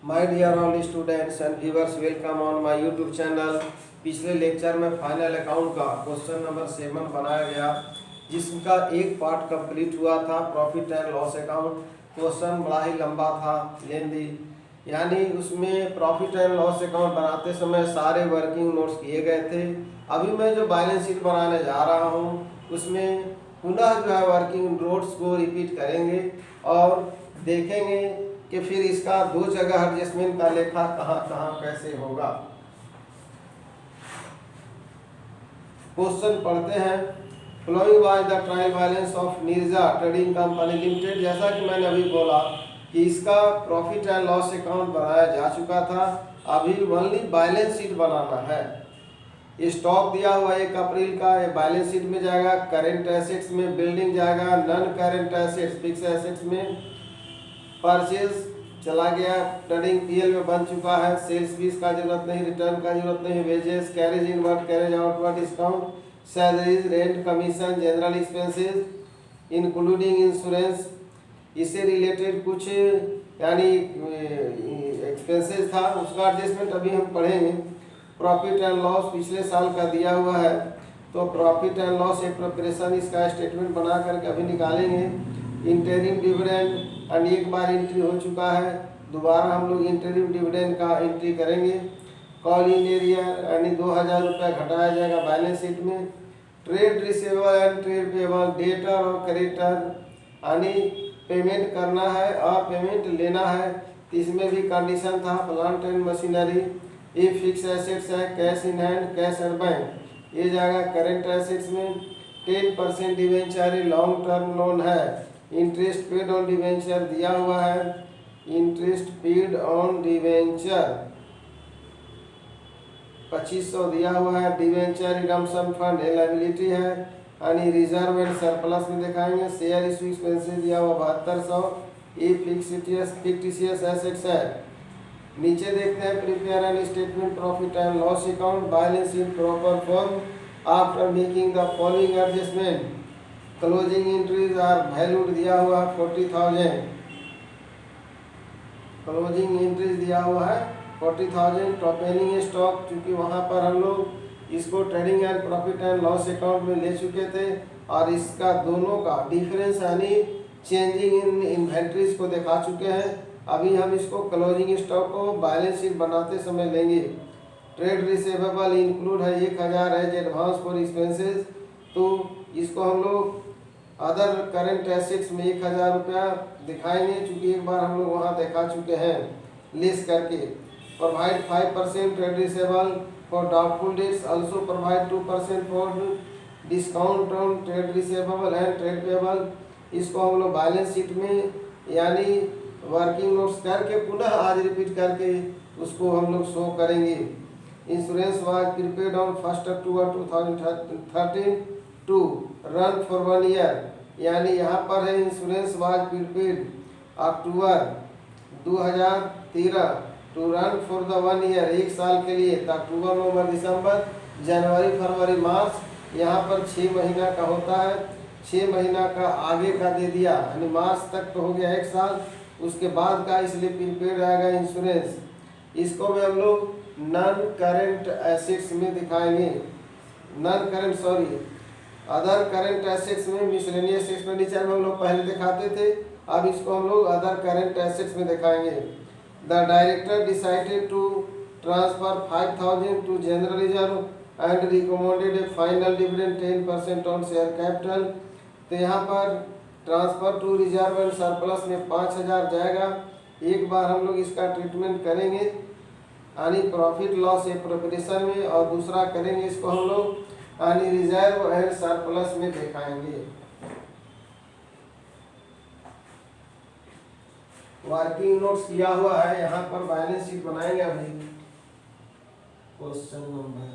My dear all students and viewers, welcome on my YouTube channel. पिछले lecture में final account का question number 7 बनाया गया, जिसका एक पार्ट कंप्लीट हुआ था, profit and loss account. Question बड़ा ही लंबा था, लेंदी, यानी उसमें प्रॉफिट एंड लॉस अकाउंट बनाते समय सारे वर्किंग नोट्स किए गए थे। अभी मैं जो बैलेंस शीट बनाने जा रहा हूँ उसमें पुनः जो है वर्किंग नोट्स को रिपीट करेंगे और देखेंगे कि फिर इसका दो जगह एडजस्टमेंट का लेखा कहाँ कहाँ कैसे होगा। क्वेश्चन पढ़ते हैं। Flowing by the trial balance of Nirja trading company limited. जैसा कि मैंने अभी बोला कि इसका प्रॉफिट एंड लॉस अकाउंट बनाया जा चुका था, अभी ओनली बैलेंस शीट बनाना है। ये स्टॉक दिया हुआ 1 अप्रैल का, ये बैलेंस शीट में जाएगा। करेंट एसेट्स में बिल्डिंग जाएगा, non current assets fix assets में। परचेज चला गया, ट्रेडिंग पीएल में बन चुका है। सेल्स फीस का जरूरत नहीं, रिटर्न का जरूरत नहीं, wages, carriage inward, carriage outward, discount, salaries, rent, commission, general expenses including insurance, इससे रिलेटेड कुछ यानी एक्सपेंसेस था, उसका एडजस्टमेंट अभी हम पढ़ेंगे। प्रॉफिट एंड लॉस पिछले साल का दिया हुआ है, तो प्रॉफिट एंड लॉस प्रिपरेशन इसका स्टेटमेंट बना करके अभी निकालेंगे। इंटरिम डिविडेंड और एक बार एंट्री हो चुका है, दोबारा हम लोग इंटरिम डिविडेंड का एंट्री करेंगे। कॉल इन एरिया यानी 2000 रुपये घटाया जाएगा बैलेंस शीट में। Trade receivable and trade payable, debtor और क्रेडिटर यानी पेमेंट करना है और पेमेंट लेना है, तो इसमें भी कंडीशन था। प्लांट एंड मशीनरी, ये फिक्स एसेट्स है, cash in hand, cash and bank, ये जाएगा करेंट एसेट्स में। 10% डिवेंचर लॉन्ग टर्म लोन है। इंटरेस्ट पेड ऑन डिवेंचर दिया हुआ है, इंटरेस्ट पेड ऑन डिवेंचर 2500 दिया हुआ है। डिवेंचर रिडम्पशन फंड लायबिलिटी है यानी रिजर्व एंड सरप्लस में दिखाएंगे। शेयर इशू एक्सपेंसेस दिया हुआ 7200, ये फिक्टिशियस एसेट्स है। नीचे देखते हैं prepare and statement profit and loss account balance in proper form after making the following adjustment. Closing entries are valued दिया हुआ 40,000, क्लोजिंग एंट्रीज दिया हुआ है 40,000। ओपनिंग स्टॉक, चूंकि वहां पर हम लोग इसको trading and profit and loss account में ले चुके थे और इसका दोनों का डिफरेंस यानी चेंजिंग इन इन्वेंट्रीज को दिखा चुके हैं। अभी हम इसको क्लोजिंग स्टॉक को बैलेंस शीट बनाते समय लेंगे। ट्रेड रिसीवेबल इंक्लूड है 1000 एज एडवांस फॉर एक्सपेंसेस, तो इसको हम लोग अदर करेंट एसेट्स में 1000 रुपया दिखाएंगे, चूंकि एक बार हम लोग वहाँ दिखा चुके हैं लेस करके। Provide 5% trade receivable for doubtful debts, also provide 2% for discount on trade receivable and trade payable. इसको हम लोग बैलेंस शीट में यानी वर्किंग नोट्स करके पुनः आज रिपीट करके उसको हम लोग शो करेंगे। Insurance was prepaid on 1 October 2013 to run for 1 year, यानी यहाँ पर है insurance was prepaid October 2013 to run for the 1 year, 1 साल के लिए। तो अक्टूबर, नवंबर, दिसंबर, जनवरी, फरवरी, मार्च, यहाँ पर 6 महीना का होता है। 6 महीना का आगे का दे दिया यानी मार्च तक तो हो गया 1 साल, उसके बाद का इसलिए प्रीपेड आएगा इंश्योरेंस। इसको भी हम लोग नॉन करेंट एसेट्स में दिखाएंगे, अदर करेंट एसेट्स में। मिसलेनियस एक्सपेंडिचर में हम लोग पहले दिखाते थे, अब इसको हम लोग अदर करेंट एसेट्स में दिखाएंगे। The director decided to transfer 5000 to general reserve and recommended a final dividend 10% on share capital. तो यहाँ पर transfer to reserve and surplus में 5000 जाएगा। एक बार हम लोग इसका ट्रीटमेंट करेंगे यानी प्रॉफिट लॉस प्रिपरेशन में, और दूसरा करेंगे इसको हम लोग यानी रिजर्व एंड सरप्लस में दिखाएंगे। वर्किंग नोट्स किया हुआ है, यहाँ पर बैलेंस शीट बनाएंगे अभी। Question number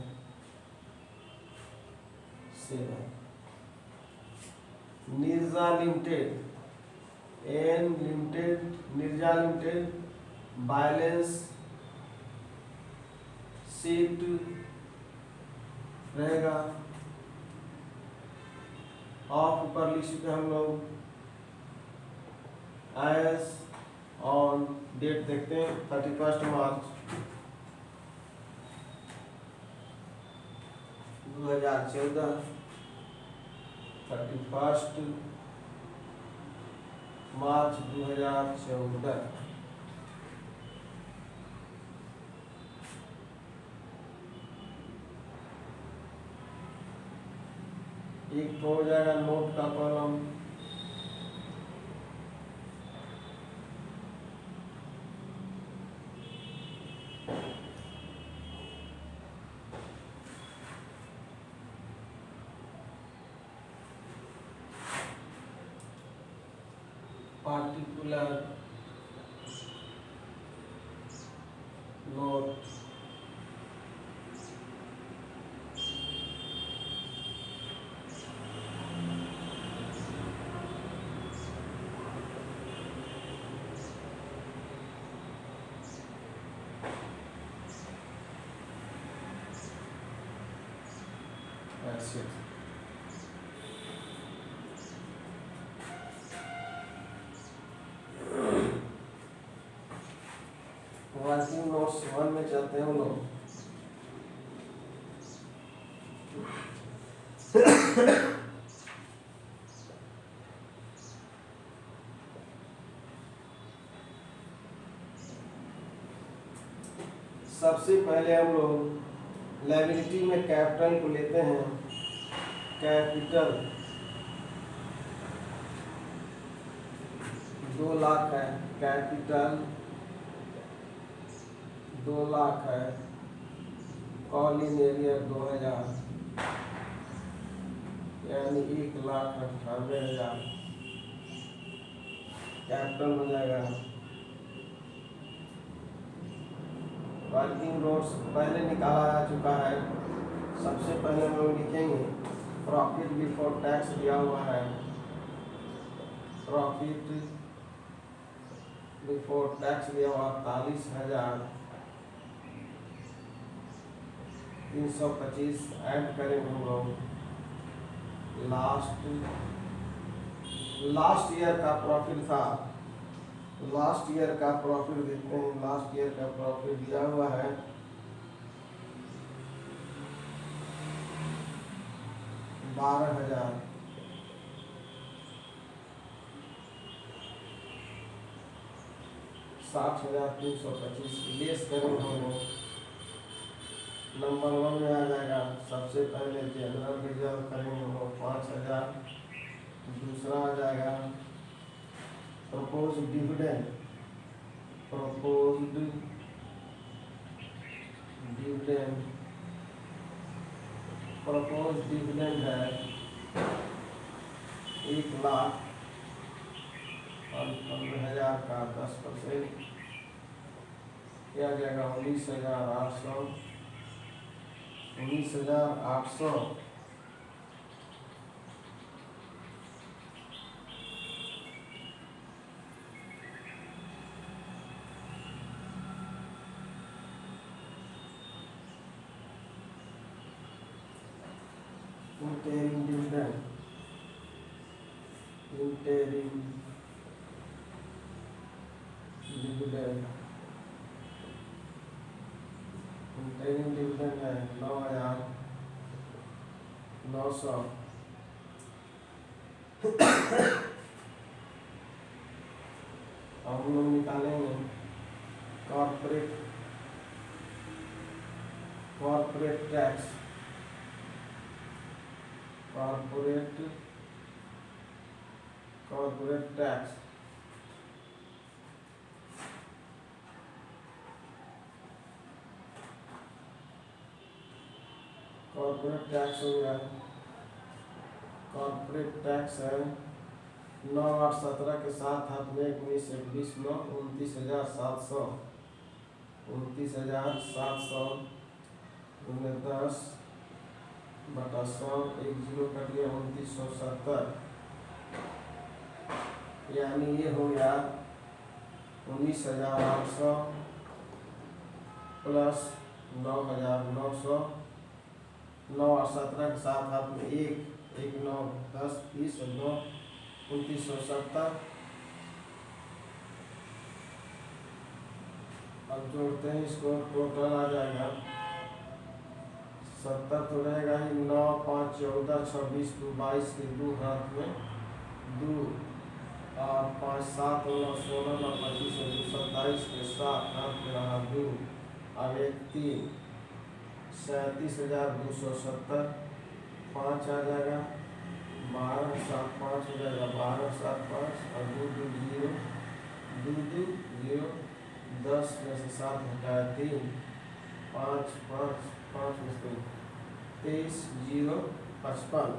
7, Nirja limited Nirja limited balance sheet रहेगा। ऑफ ऊपर लिख चुके हम लोग एस ऑन डेट देखते हैं 31 मार्च 2014, 31 मार्च 2014। एक तो हो जाएगा नोट का कॉलम, पार्टिकुलर नोट, ऐसे वर्किंग नोट्स 1 में चलते हैं हम लोग। सबसे पहले हम लोग लायबिलिटी में कैपिटल को लेते हैं। कैपिटल 2 लाख है, कैपिटल 2 लाख है। कॉलिंग एरिया 2000 यानी 1,98,000 कैपिटल हो जाएगा। वर्किंग नोट्स पहले निकाला जा चुका है। सबसे पहले हम लोग लिखेंगे प्रॉफिट बिफोर टैक्स दिया हुआ है। प्रॉफिट बिफोर टैक्स दिया हुआ 48,325 ऐड करेंगे हम लोग। लास्ट ईयर का प्रॉफिट था, लास्ट ईयर का प्रॉफिट देखते हैं। लास्ट ईयर का प्रॉफिट दिया हुआ है 12,000। 60,325 लेस करेंगे हम लोग। नंबर 1 में आ जाएगा। सबसे पहले जनरल रिजर्व करेंगे हम लोग 5,000। दूसरा आ जाएगा proposed dividend. Proposed dividend, proposed dividend है 1,15,000 का 10% क्या जाएगा 19,800। 19,800 interim dividend, interim dividend, interim dividend है 9,900। हम लोग निकालेंगे corporate tax. Corporate tax corporate tax हो गया। कॉर्पोरेट टैक्स है 9,817 के साथ हाथ में 19 20 9 29,700। 29,700 10 बटा 100 एक 0 कट गया 2970। यानी ये हो गया 19,800 प्लस 9,900। 9,817 के साथ हाथ में 1 9 10 30 9 2970 अब जोड़ते हैं इसको, टोटल आ जाएगा 70 तो रहेगा ही, 9 5 14 26 2 22 के 2 हाथ में 2 और 5 7 9 16 9 25 2 27 के 7 हाथ में रहा 2 आगे 3 37,270 5 आ जाएगा, 12 7 5 हो जाएगा, 12 7 5 और 2 2 0 2 2 0 10 में से 7 हटाया 3 5 5 5 में से 23 0 55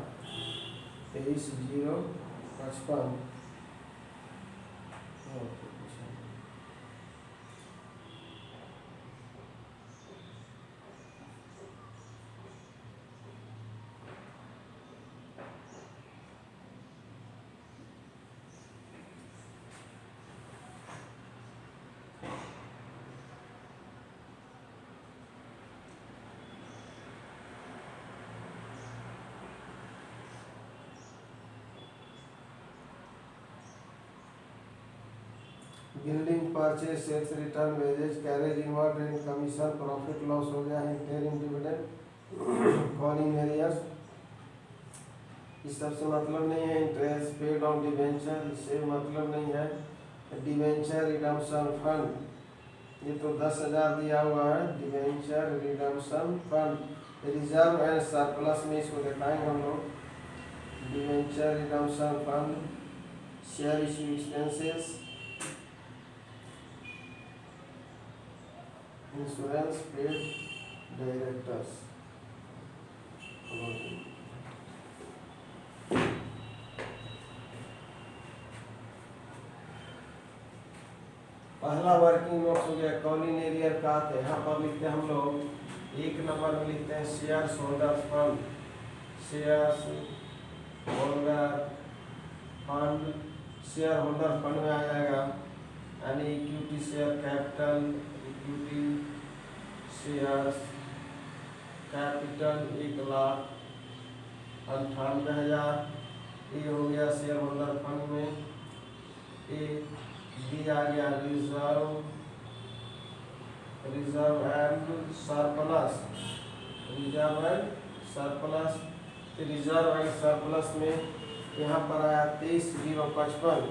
23 0 55। Building purchase sales return wages carriage inward rent commission profit loss हो गया है, इंटरिम डिविडेंड कॉलिंग एरियर्स, इस सब से मतलब नहीं है। इंटरेस्ट पेड ऑन डिवेंचर, इससे मतलब नहीं है। डिवेंचर रिडम्पशन फंड, ये तो 10,000 दिया हुआ है। Debenture redemption fund reserve and surplus में इसको दिखाएंगे हम लोग। Debenture redemption fund share issue expenses insurance paid directors. पहला वर्किंग नोट्स हो गया कॉलिंग एरियर का, यहाँ पर लिखते हैं हम लोग 1 नंबर में लिखते हैं share holder fund, share holder fund, share holder fund में आ जाएगा यानी equity share capital, equity share capital 1,98,000, ये हो गया शेयर होल्डर फंड में। ए बी आ गया reserve and surplus, reserve and surplus. Reserve and surplus में यहाँ पर आया 23,055,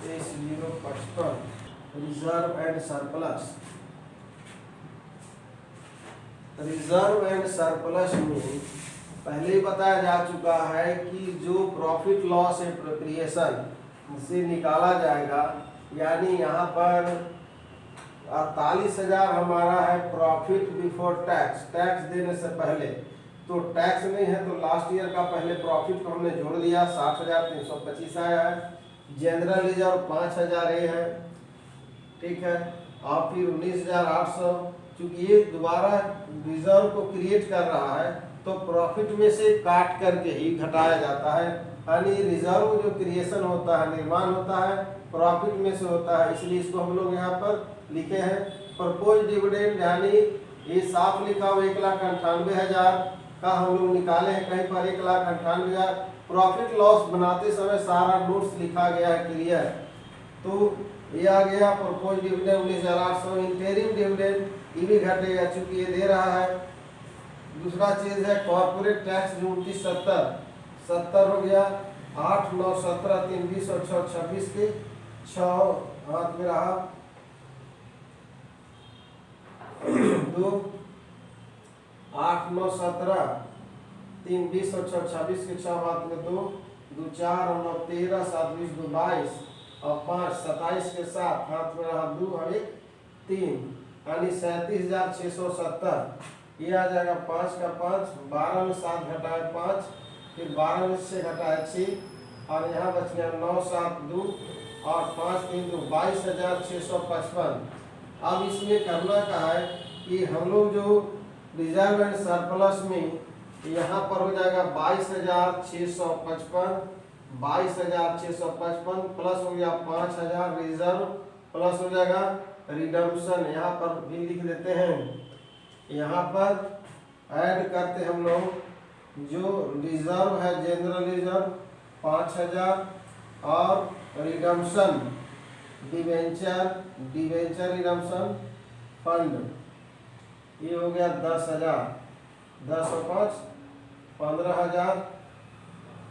23,055 reserve and surplus. Reserve and surplus में पहले ही बताया जा चुका है कि जो प्रॉफिट लॉस एप्रोप्रिएशन से निकाला जाएगा, यानी यहाँ पर 48,000 हमारा है प्रॉफिट बिफोर टैक्स, टैक्स देने से पहले। तो टैक्स नहीं है तो लास्ट ईयर का पहले प्रॉफिट को हमने जोड़ लिया, 60,325 आया है। जनरल रिजर्व 5,000 ये है, ठीक है। और फिर 19,800, चूंकि ये दोबारा रिजर्व को क्रिएट कर रहा है तो प्रॉफिट में से काट करके ही घटाया जाता है, यानी रिजर्व जो क्रिएशन होता है, निर्माण होता है, प्रॉफिट में से होता है। इसलिए इसको हम लोग यहाँ पर लिखे हैं प्रपोज डिविडेंड, यानी ये साफ लिखा हुआ 1,98,000 का हम लोग निकाले हैं, कहीं पर 1,98,000। प्रॉफिट लॉस बनाते समय सारा नोट्स लिखा गया है क्लियर। तो ये आ गया प्रपोज डिविडेंड 19,800। इंटरिम डिविडेंड ये भी घटेगा चूंकि ये दे रहा है। दूसरा चीज है कॉर्पोरेट टैक्स जो 29,70 हो गया, 8 9 17 3 20 और 6 26 के 6 हाथ में रहा 2 8 9 17 3 20 और 6 26 के 6 हाथ में 2 2 4 और 9 13 7 20 2 22 और 5 27 के 7 हाथ में रहा 2 और 1 3, यानी 37,670। ये आ जाएगा 5 का 5, 12 में 7 घटाए 5, फिर 12 में से घटाए 6 और यहाँ बच गया 9 7 2 और 5 3 2 22,655। अब इसमें करना क्या है कि हम लोग जो रिजर्व एंड सरप्लस में यहाँ पर हो जाएगा 22,655, 22,655 प्लस हो गया 5,000 रिजर्व, प्लस हो जाएगा रिडम्पशन, यहाँ पर भी लिख देते हैं। यहाँ पर ऐड करते हम लोग जो रिजर्व है जनरल रिजर्व 5,000 और रिडम्पशन डिवेंचर रिडम्पशन फंड, ये हो गया 10,000, 10 और 5 15,000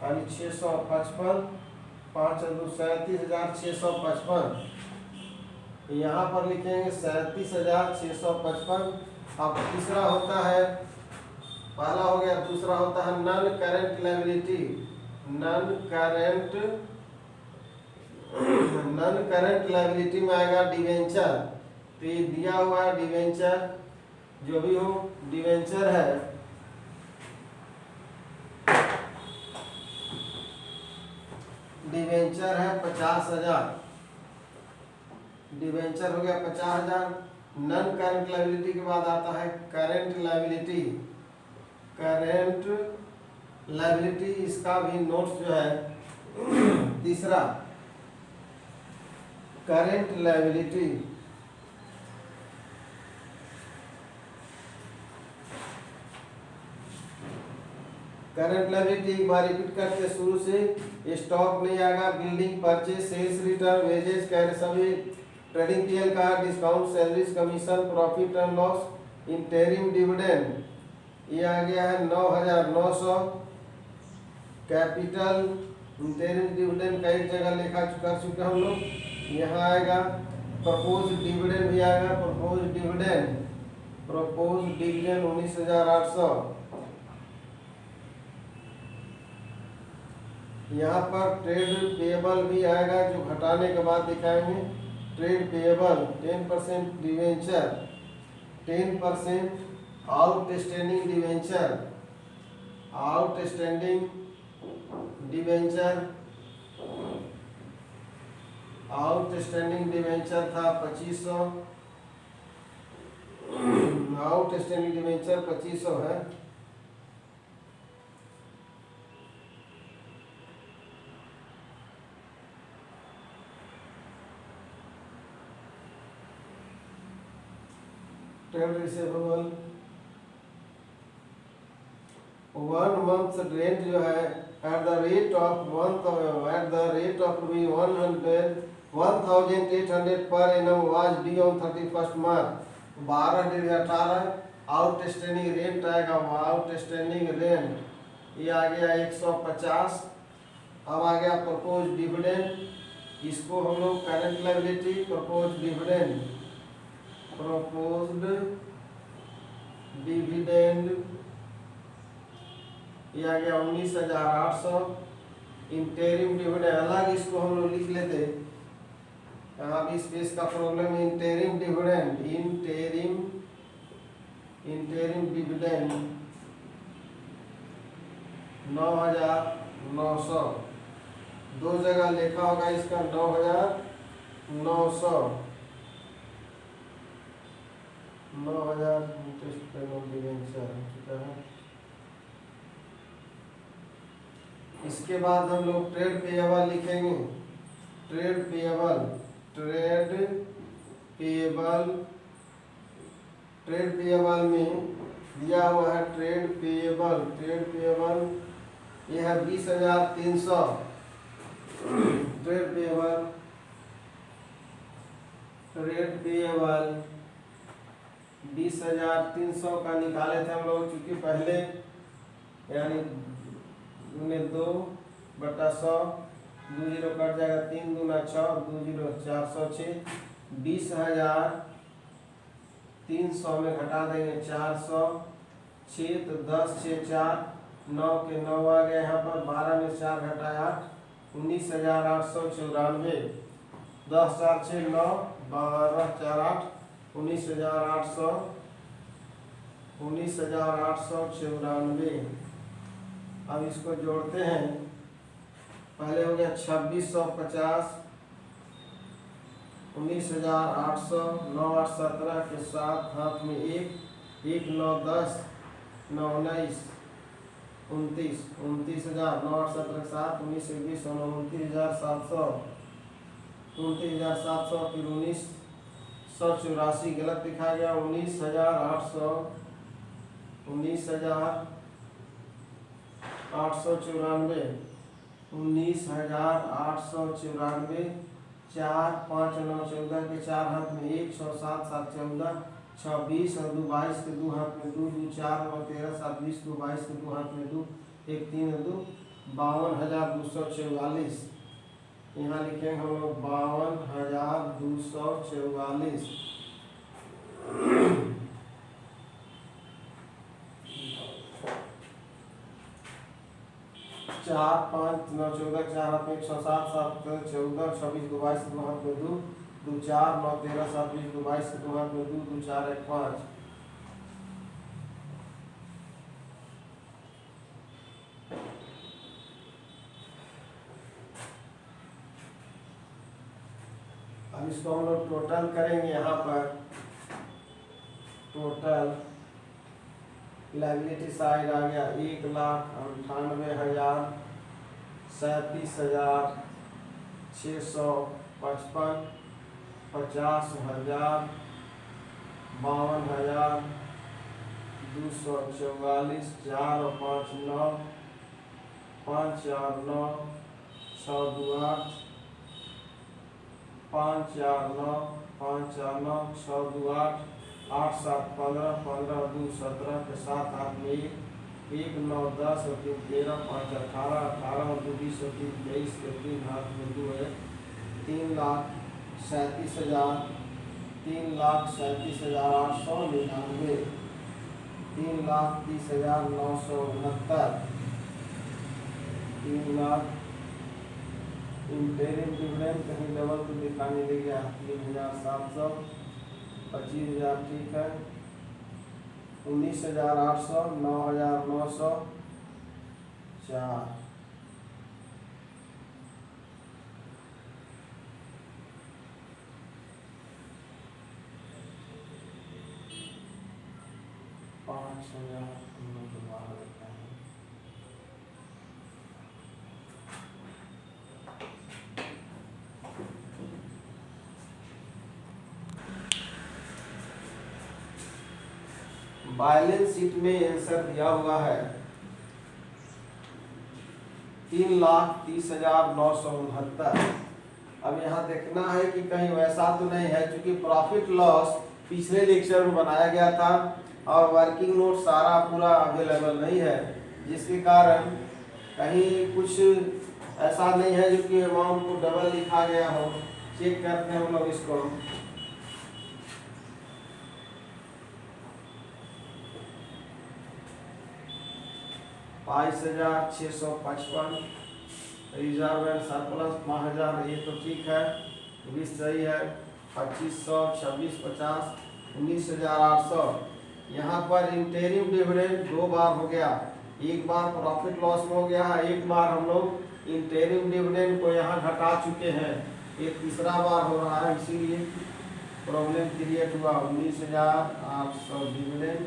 यानी 655, 5 और 2 37,655। यहाँ पर लिखेंगे 37,655। अब तीसरा होता है, पहला हो गया, दूसरा होता है non current liability. Non current liability में आएगा डिवेंचर। तो ये दिया हुआ है डिवेंचर, जो भी हो डिवेंचर है, डिवेंचर है 50,000, डिवेंचर हो गया 50,000। नॉन करेंट लायबिलिटी के बाद आता है करेंट लायबिलिटी। करेंट लायबिलिटी, इसका भी नोट्स जो है तीसरा, करेंट लायबिलिटी एक बार रिपीट करते शुरू से। स्टॉक नहीं आएगा, building purchase, sales return, wages, cash सभी, ट्रेडिंग पीएल का, discount, salaries, commission, profit and loss, interim dividend, ये आ गया है 9,900। कैपिटल इंटरिम डिविडेंड का एक जगह लेखा कर चुके हम लोग, यहाँ आएगा। प्रपोज डिविडेंड भी आएगा, प्रपोज डिविडेंड 19,800। यहाँ पर ट्रेड पेएबल भी आएगा, जो घटाने के बाद दिखाएंगे। Trade payable 10% debenture, 10% outstanding debenture, outstanding debenture था 2500, आउटस्टैंडिंग डिवेंचर 2500 है। ट्रेड रिसीवेबल 1 मंथ रेंट जो है at the rate of 1,800 per annum was due on 31 March 12/18। Outstanding rent आएगा, आउटस्टैंडिंग रेंट ये आ गया 150। अब आ गया प्रपोज डिविडेंड, इसको हम लोग करेंट लायबिलिटी, प्रपोज डिविडेंड ये आ गया 19,800। इंटरिम डिविडेंड अलग इसको हम लोग लिख लेते, यहाँ भी स्पेस का प्रॉब्लम है। इंटरिम डिविडेंड 9,900, दो जगह लिखा होगा इसका 9,900। 9,000 इंटरेस्ट पेमेंट डिवेंचर ठीक है। इसके बाद हम लोग ट्रेड पेएबल लिखेंगे। ट्रेड पेएबल में दिया हुआ है ट्रेड पेएबल ये है 20,300। ट्रेड पेएबल 20,300 का निकाले थे हम लोग, चूंकि पहले यानी 2/100, 2 0 कट जाएगा, 3 दूना 6, 2 0 406। 20,300 में घटा देंगे 400, 6 तो 10 6 4, 9 के 9 आ गया यहाँ पर, 12 में 4 घटाया 19,894। 10 4 6 9, 12 4 8, 19,894। अब इसको जोड़ते हैं, पहले हो गया 2650, 19,800, 9 8 17 के साथ हाथ में 1 1 9 10 9 19 29, 29,000, 9 8 17 के साथ 19 20 29,700, 29,700 फिर 1984 गलत लिखा गया, 19,800, 19,894, 19,894 4 5 9 14 के 4 हाथ में 1, 6 7 7 14 6 20 और 2 22 के 2 हाथ में 2 2 4 9 13 7 20 2 22 के 2 हाथ में 2 1 3 और 2 52,244। यहाँ लिखेंगे हम लोग 52,244। 4 5 9 14 4 हाथ में 107 7 14 26 2 22 2 हाथ में 2 2 4 9 13 7 20 2 22 2 हाथ में 2 2 4 1 5। अब इसको हम लोग टोटल करेंगे। यहाँ पर टोटल लायबिलिटी साइड आ गया 1,98,000 37,655 50,000 52,244 4 और 5 9 5 4 9 6 2 8 5 4 9 5 4 9 6 2 8 8 7 15 15 2 17 के 7 हाथ में 1 9 10 और 3 13 5 18 18 और 2 20 और 3 23 के 3 हाथ में 2 है 3,37,000 3,37,899 3,30,969 3 लाख। इंटरिम डिविडेंड कहीं लेवल तो दिखाने दे गया 3,700 25,000 ठीक है 19,800 9,900 4 5,000 दोबारा देता है। बैलेंस शीट में आंसर दिया हुआ है 3,30,969। अब यहाँ देखना है कि कहीं वैसा तो नहीं है, क्योंकि प्रॉफिट लॉस पिछले लेक्चर में बनाया गया था और वर्किंग नोट सारा पूरा अवेलेबल नहीं है, जिसके कारण कहीं कुछ ऐसा नहीं है जो कि अमाउंट को डबल लिखा गया हो। चेक करते हैं हम लोग इसको। ₹22,655 रिजर्व एंड सरप्लस 5,000, ये तो ठीक है, भी सही है। 2,500 26 50 19,800। यहाँ पर इंटरिम डिविडेंड 2 बार हो गया, एक बार प्रॉफिट लॉस में हो गया, एक बार हम लोग इंटरिम डिविडेंड को यहाँ घटा चुके हैं, ये तीसरा बार हो रहा है, इसीलिए प्रॉब्लम क्रिएट हुआ। 19,800 डिविडेंड।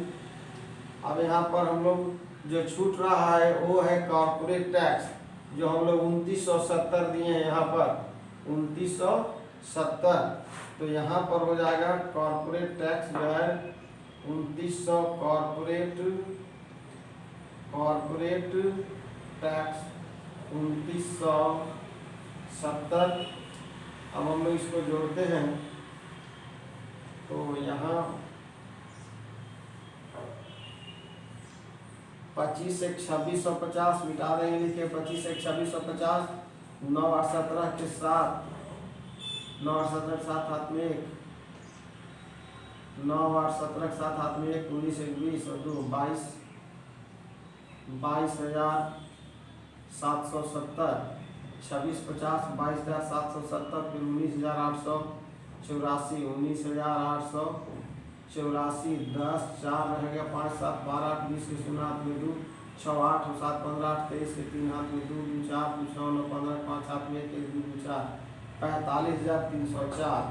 अब यहाँ पर हम लोग जो छूट रहा है वो है कॉर्पोरेट टैक्स, जो हम लोग 2970 दिए हैं यहाँ पर 2970। तो यहाँ पर हो जाएगा कॉर्पोरेट टैक्स जो है 2900 कॉर्पोरेट टैक्स 2970। अब हम लोग इसको जोड़ते हैं तो यहाँ 25 से 2650 मिटा देंगे, लिखिए 25 से 2650 9 8 17 के साथ 9 8 17 के साथ हाथ में 1 9 8 17 के साथ हाथ में 1 19 1 20 और 2 22 22,770 26 50 22,770 फिर 19,884 19,884 10 4 रह गया 5 7 12 8 20 के 0 हाथ में 2 6 8 7 15 8 23 के 3 हाथ में 2 2 4 2 6 9 15 5 हाथ में 1 1 2 4 45,304।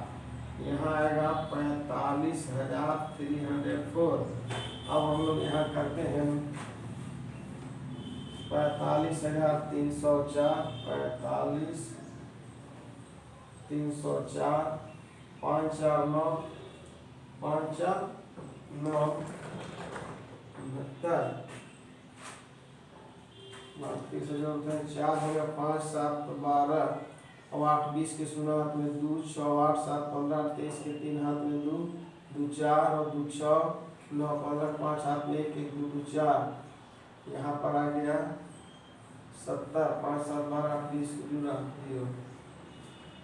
यहाँ आएगा 45,304। अब हम लोग यहाँ करते हैं 45,304 45,304 5 4 9 5 4 9 69 32 4 हो गया 5 7 12 अब 8 20 के 0 हाथ में 2 6 8 7 15 8 23 के 3 हाथ में 2 2 4 और 2 6 9 15 5 हाथ में 1 1 2 2 4। यहाँ पर आ गया 70 5 7 12 8 20 के जुड़ा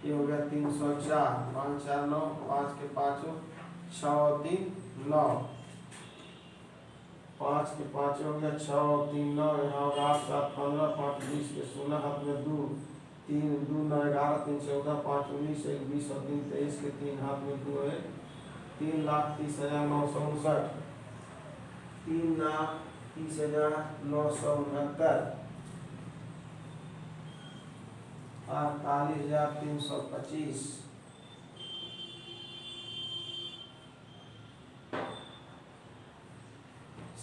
ये हो गया 304 5 4 9 5 के 5 6 और 3 9 5 के 5 हो गया 6 और 3 9। यहाँ होगा 8 7 15 5 20 के 16 हाथ में 2 3 2 9 11 3 14 5 19 1 20 और 3 23 के 3 हाथ में 2 है 3,30,959 3,30,969 48,325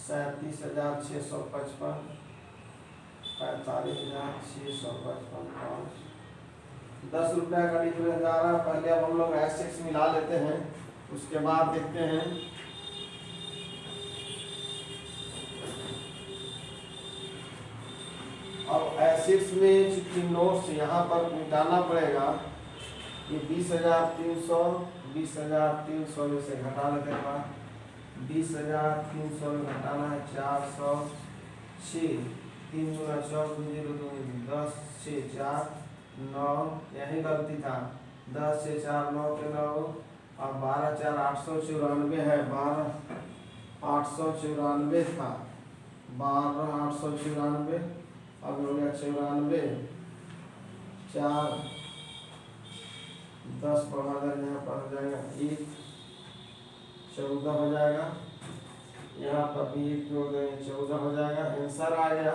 37,655 45,655 10 रुपया का डिफरेंस आ रहा है। पहले अब हम लोग एसेट्स मिला लेते हैं, उसके बाद देखते हैं। अब एसेट्स में चूंकि नोट्स यहाँ पर मिटाना पड़ेगा, ये 20,300 20,300 में से घटा लेते हैं। 20,300 में घटाना है 406 3 गुना 4 0 2 10 6 4 9 यही गलती था 10 से 4 9 के 9 और 12 4 894 है 12 894 था 12 894 अब हो गया 94 4 10 बढ़ा दें यहाँ पर हो जाएगा 1 14 हो जाएगा। यहाँ पर भी 1 जोड़ देंगे 14 हो जाएगा। आंसर आ गया,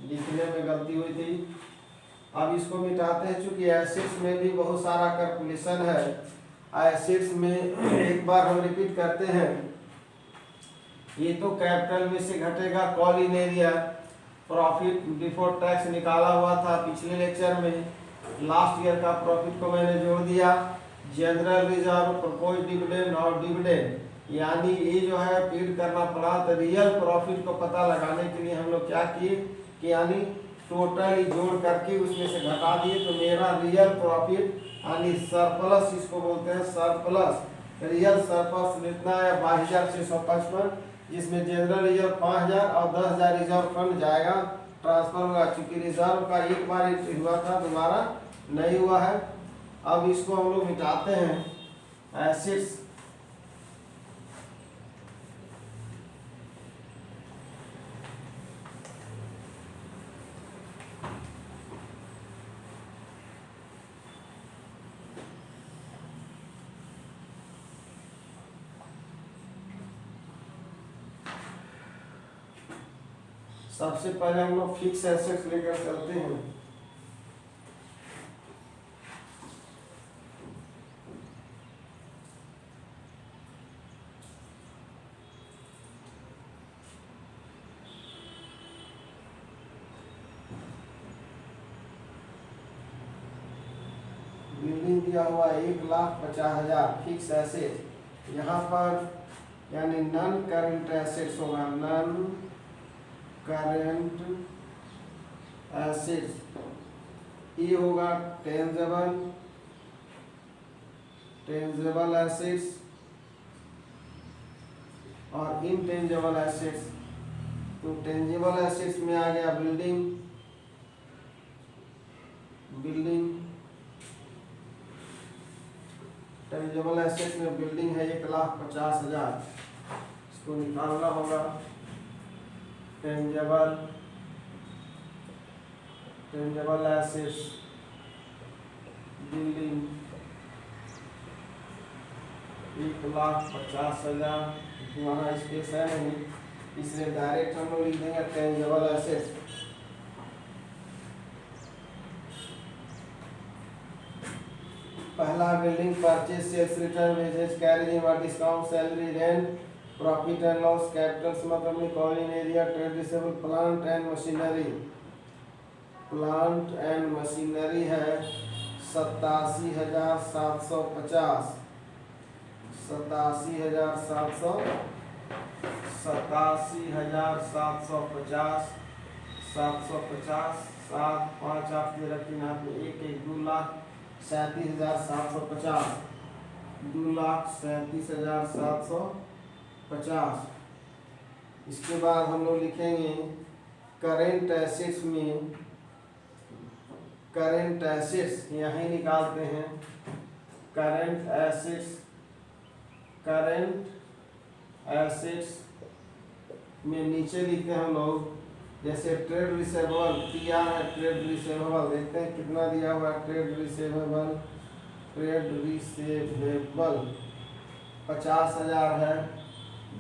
लिखने में गलती हुई थी। अब इसको मिटाते हैं, चूंकि एसिड्स में भी बहुत सारा कैलकुलेशन है। एसिड्स में एक बार हम रिपीट करते हैं। ये तो कैपिटल में से घटेगा call in area, profit before tax निकाला हुआ था पिछले लेक्चर में। लास्ट ईयर का प्रॉफिट को मैंने जोड़ दिया। जनरल रिजर्व, प्रपोज डिविडेंड और डिविडेंड, यानी ये जो है पेड करना पड़ा। तो रियल प्रॉफिट को पता लगाने के लिए हम लोग क्या किए कि यानी टोटल जोड़ करके उसमें से घटा दिए। तो मेरा रियल प्रॉफिट यानी सरप्लस, इसको बोलते हैं सरप्लस, रियल सरप्लस कितना है 22,655, जिसमें जनरल रिजर्व 5,000 और 10,000 रिजर्व फंड जाएगा, ट्रांसफर होगा। चूंकि रिजर्व का एक बार एंट्री हुआ था, दोबारा नहीं हुआ है। अब इसको हम लोग मिटाते हैं। एसिड्स सबसे पहले हम लोग फिक्स एसेट्स लेकर चलते हैं। बिल्डिंग दिया हुआ 1,50,000 फिक्स एसेट। यहाँ पर यानी नॉन करंट एसेट्स होगा, नॉन करंट एसेट्स। ये होगा टेंजेबल एसेट्स और इनटेंजेबल एसेट्स। तो टेंजेबल एसेट्स में आ गया बिल्डिंग, टेंजेबल एसेट्स में बिल्डिंग है 1,50,000, इसको निकालना होगा। टेंजेबल एसेट्स बिल्डिंग 1,50,000, वहाँ स्पेस है नहीं, इसलिए डायरेक्ट हम लोग लिख देंगे टेंजेबल एसेट्स। पहला building purchase, sales return, wages, carriage in, discount, salary, rent, profit and loss, capital मतलब call in arrear, trade receivable, plant and machinery. Plant and machinery है 87,750, 87,750, 750 7 5 8 13 3 हाथ में 1 1 2,37,750 2,37,750। इसके बाद हम लोग लिखेंगे करेंट एसेट्स में, करेंट एसेट्स यहीं निकालते हैं। करेंट एसेट्स, करेंट एसेट्स में नीचे लिखते हैं हम लोग, जैसे ट्रेड रिसेवेबल दिया है, ट्रेड रिसेवेबल देखते हैं कितना दिया हुआ है। ट्रेड रिसेवेबल, ट्रेड रिसेवेबल 50,000 है,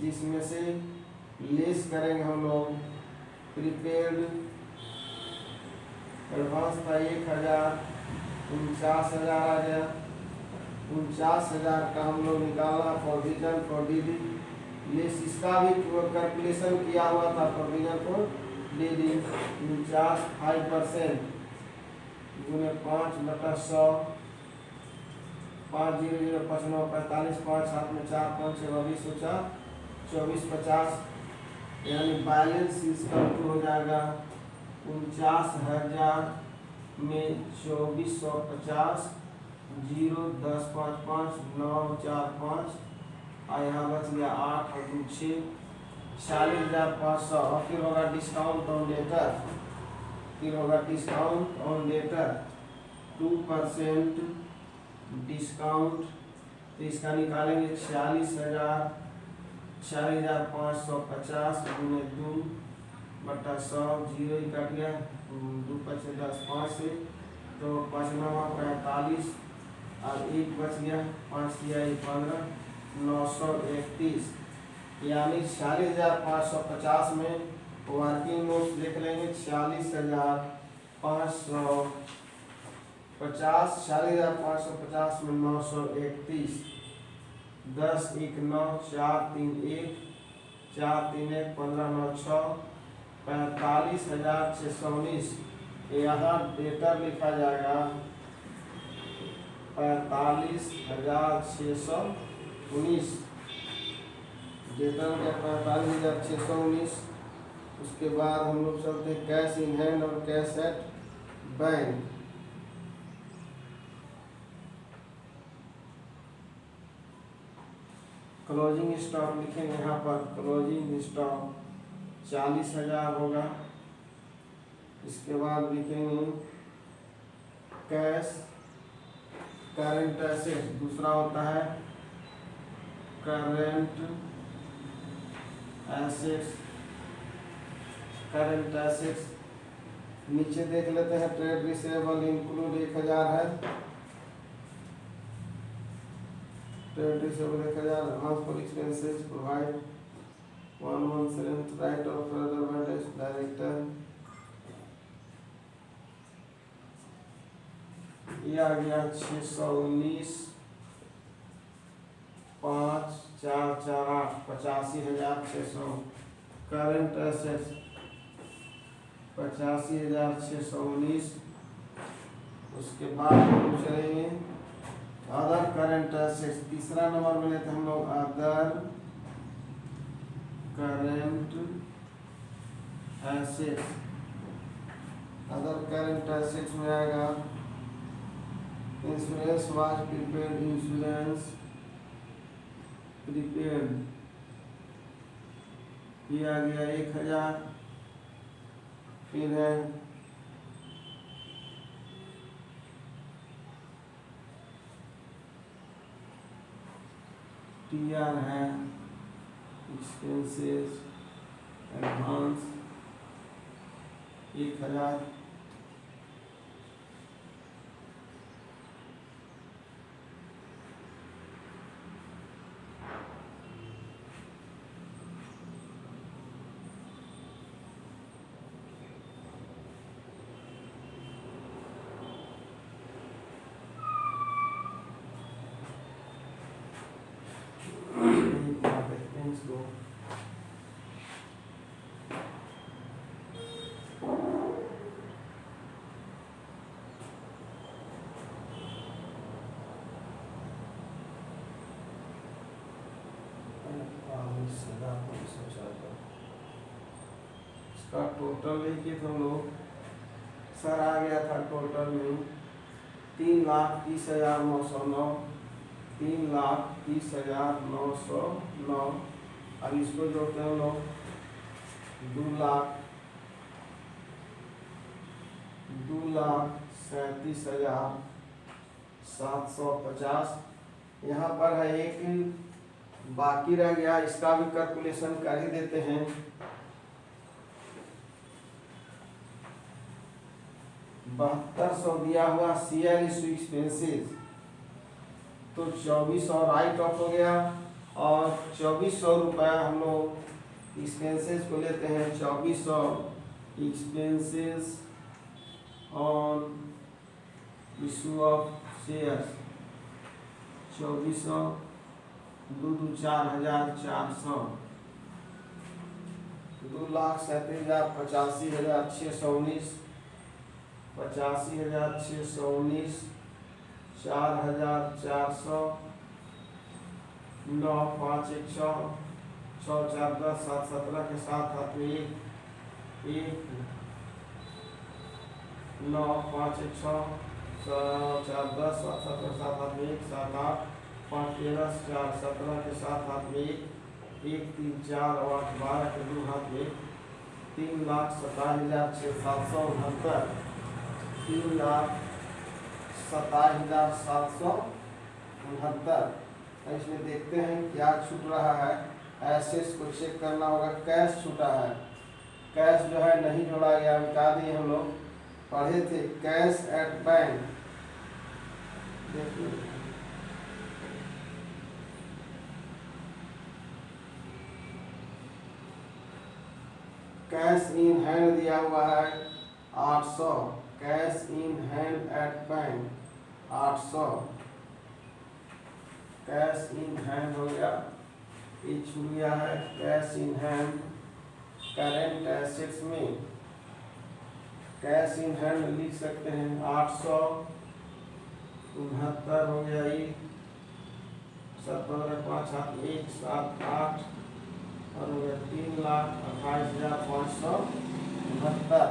जिसमें से लेस करेंगे हम लोग प्रीपेड एडवांस था 1,000, 49,000 आ गया। 49,000 का हम लोग निकालना प्रोविजन फॉर डीडी, लेस इसका भी कैलकुलेशन किया हुआ था प्रोविजन फॉर डीडी 5% गुने 5/100, 5 0 0 5 9 45 5 7 में 4 5 6 22 24 50, यानी बैलेंस इसका हो जाएगा 49,000 में 2450 0 10 5 5 9 4 5 और यहाँ बच गया 8 और 2 6 46,500। और फिर होगा डिस्काउंट ऑन लेटर, फिर होगा डिस्काउंट ऑन लेटर 2% डिस्काउंट, तो इसका निकालेंगे 46,550 गुने 2/100, 0 ही कट गया, 2 5 10 5 से, तो 5 9 45 और 1 बच गया, 5 6 15 931, यानी 46,550 में वर्किंग नोट्स देख लेंगे। 46,550, 46,550 में 931, 10 1 9 4 3 1 4 3 1 15 9 6 45,619। यहाँ डेटर लिखा जाएगा 45,619, डेटर हो गया 45,619। उसके बाद हम लोग चलते हैं कैश इन हैंड और cash at bank. Closing stock लिखेंगे यहाँ पर, क्लोजिंग स्टॉक 40,000 होगा। इसके बाद लिखेंगे कैश करेंट एसेट्स, दूसरा होता है करेंट एसेट्स, करेंट एसेट्स नीचे देख लेते हैं। ट्रेड रिसेवेबल इंक्लूड 1,000 है, trade receivable 1,000, advance for expenses provide 117 write off advertise director, ये आ गया 619 5 4 4 8 85,600। Current assets 85,619। उसके बाद हम चलेंगे अदर करेंट एसेट्स, तीसरा नंबर में लेते हैं हम लोग other current assets. Other current assets में आएगा insurance was prepaid, insurance prepaid ये आ गया 1,000। फिर है टीआर है एक्सपेंसेस एडवांस 1,000। Let's go. इसका टोटल लेके तो हम लोग सर आ गया था टोटल में 3,30,909, 3,30,909। अब इसको जोड़ते हैं लोग 2,37,750। यहाँ पर है एक बाकी रह गया, इसका भी कैलकुलेशन कर ही देते हैं। $7200 दिया हुआ CL इशू एक्सपेंसेस, तो 2400 राइट ऑफ हो गया और 2400 रुपया हम लोग एक्सपेंसेस को लेते हैं। 2400 expenses on issue of shares, 2400 4,400, 2,37,85,619, 85,619, 4,400, 9,5,1,6, 6,4,10, 7,17 के साथ हाथ में 9,5,1,6, 4,4,10, 7,17 के साथ हाथ में 7,8, 5,13, 4,17 के साथ हाथ में 1,3,4 और 8,12 के दो हाथ में 3,27,769, 3,27,769। इसमें देखते हैं क्या छूट रहा है। एसेट्स को चेक करना होगा। कैश छूटा है, कैश जो है नहीं जोड़ा गया, बता दिए हम लोग पढ़े थे। कैश एट बैंक, देखिए कैश इन हैंड दिया हुआ है 800, cash in hand at bank 800, cash in hand हो गया, ये छूट गया है। Cash in hand current assets में कैश इन हैंड लिख सकते हैं 869 हो गया, ये 7,15,5 1 7 8 और हो गया 3,28,569।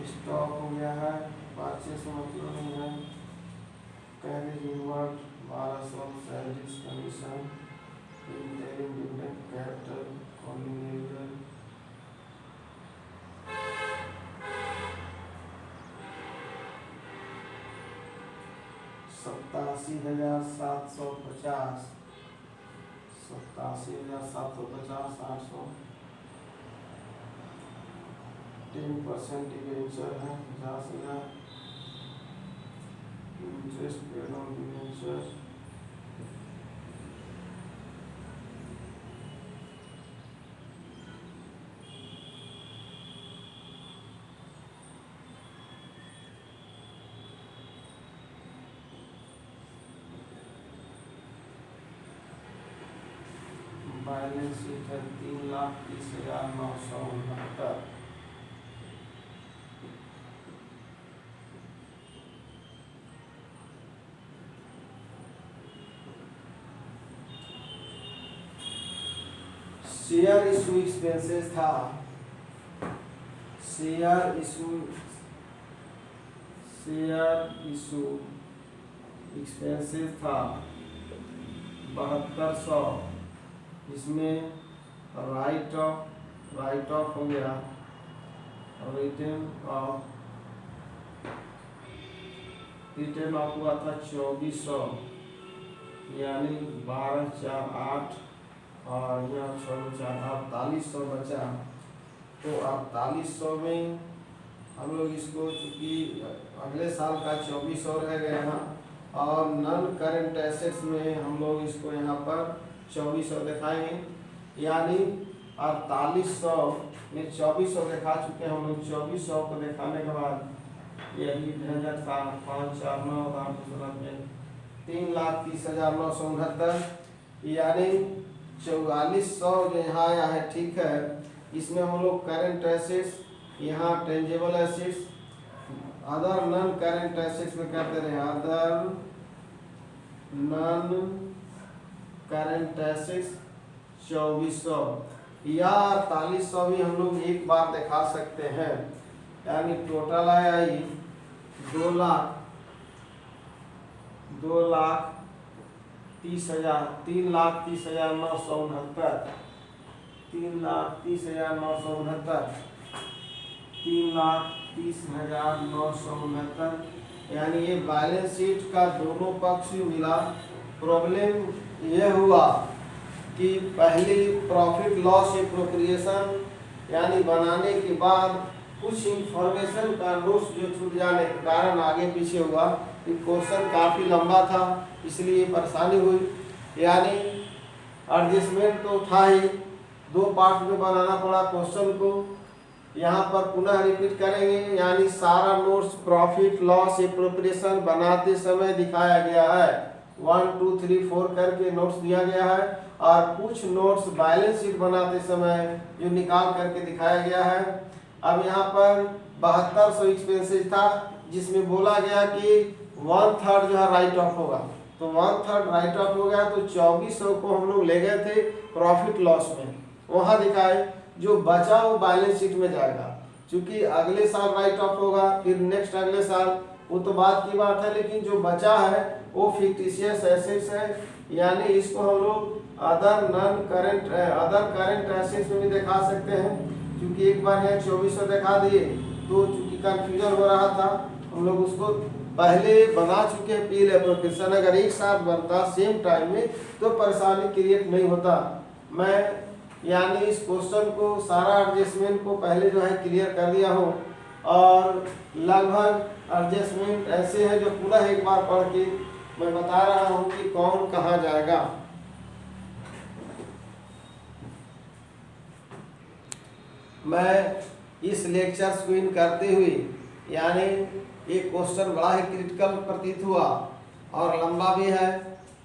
स्टॉक हो गया है 500 मतलब नहीं है। Carriage inward 1200, salaries commission, interim dividend, capital calling, 87,750, 87,750, 800 10% debenture है 50,000, interest paid on debenture, balance sheet है 3,30,969। शेयर इशू एक्सपेंसेस था, शेयर इशू एक्सपेंसेस था 7,200। इसमें राइट ऑफ हो गया और रिटर्न ऑफ हुआ था 2,400, यानी 12,4,8 और यहाँ 6,4,48 बचा। तो 4800 में हम लोग इसको, चूँकि अगले साल का 2400 रह गया ना, और नॉन करेंट एसेट्स में हम लोग इसको यहाँ पर 2400 दिखाएंगे, यानी 4800 में 2400 दिखा चुके हैं हम लोग। 2400 को दिखाने के बाद यही झंझट था 5,4,9,8 3,30,969, यानी 4400 जो यहाँ आया है, ठीक है। इसमें हम लोग करेंट एसेट्स, यहाँ tangible assets, other non current assets में कहते रहे, अदर नॉन करेंट एसेट्स 2400 या 4800 भी हम लोग एक बार दिखा सकते हैं। यानी टोटल आया ही 2,30,000 3,30,969 3,30,969 3,30,969। यानी ये बैलेंस शीट का दोनों पक्ष मिला। प्रॉब्लम ये हुआ कि पहली प्रॉफिट लॉस एप्रोप्रिएशन यानी बनाने के बाद कुछ इंफॉर्मेशन का नोट्स जो छूट जाने के कारण आगे पीछे हुआ। क्वेश्चन काफ़ी लंबा था, इसलिए परेशानी हुई। यानी एडजस्टमेंट तो था ही, 2 पार्ट में बनाना पड़ा क्वेश्चन को। यहाँ पर पुनः रिपीट करेंगे। यानी सारा नोट्स प्रॉफिट लॉस एप्रोप्रिएशन बनाते समय दिखाया गया है, 1 2 3 4 करके नोट्स दिया गया है। और कुछ नोट्स बैलेंस शीट बनाते समय जो निकाल करके दिखाया गया है। अब यहाँ पर 7200 एक्सपेंसेस था, जिसमें बोला गया कि 1/3 जो है राइट ऑफ होगा, तो 1/3 राइट ऑफ हो गया। तो 2400 को हम लोग ले गए थे प्रॉफिट लॉस में, वहाँ दिखाए। जो बचा वो बैलेंस शीट में जाएगा, क्योंकि अगले साल राइट ऑफ होगा, फिर नेक्स्ट अगले साल, वो तो बात की बात है। लेकिन जो बचा है वो फिक्टिशियस एसेट्स है, यानी इसको हम लोग अदर करेंट एसेट्स में भी दिखा सकते हैं। क्योंकि एक बार यहाँ 2400 दिखा दिए तो चूंकि कंफ्यूजन हो रहा था, हम लोग उसको पहले बना चुके हैं। पील एप्रोप्रिएशन अगर एक साथ बनता सेम टाइम में तो परेशानी क्रिएट नहीं होता। मैं यानी इस क्वेश्चन को सारा एडजस्टमेंट को पहले जो है क्लियर कर दिया हूँ, और लगभग एडजस्टमेंट ऐसे है जो पूरा एक बार पढ़ के मैं बता रहा हूँ कि कौन कहाँ जाएगा। मैं इस लेक्चर को इन करते हुए, यानी एक क्वेश्चन बड़ा ही क्रिटिकल प्रतीत हुआ और लंबा भी है,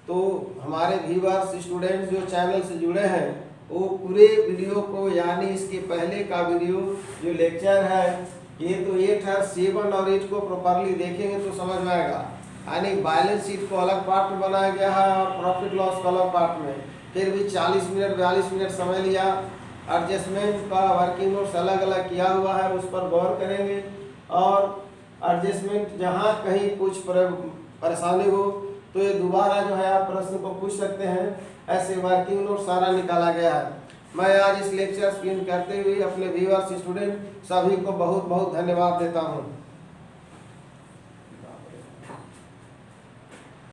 तो हमारे व्यूअर्स स्टूडेंट्स जो चैनल से जुड़े हैं वो पूरे वीडियो को, यानी इसके पहले का वीडियो जो लेक्चर है, ये तो 8 है, 7 और 8 को प्रॉपरली देखेंगे तो समझ में आएगा। यानी बैलेंस शीट को अलग पार्ट में बनाया गया है और प्रॉफिट लॉस को अलग पार्ट में। फिर भी 40 मिनट 42 मिनट समय लिया। एडजस्टमेंट का वर्किंग नोट्स अलग अलग किया हुआ है, उस पर गौर करेंगे। और एडजस्टमेंट जहाँ कहीं कुछ परेशानी हो तो ये दोबारा जो है आप प्रश्न को पूछ सकते हैं। ऐसे वर्किंग नोट सारा निकाला गया है। मैं आज इस लेक्चर स्क्रीन करते हुए अपने व्यूअर्स स्टूडेंट सभी को बहुत बहुत धन्यवाद देता हूँ।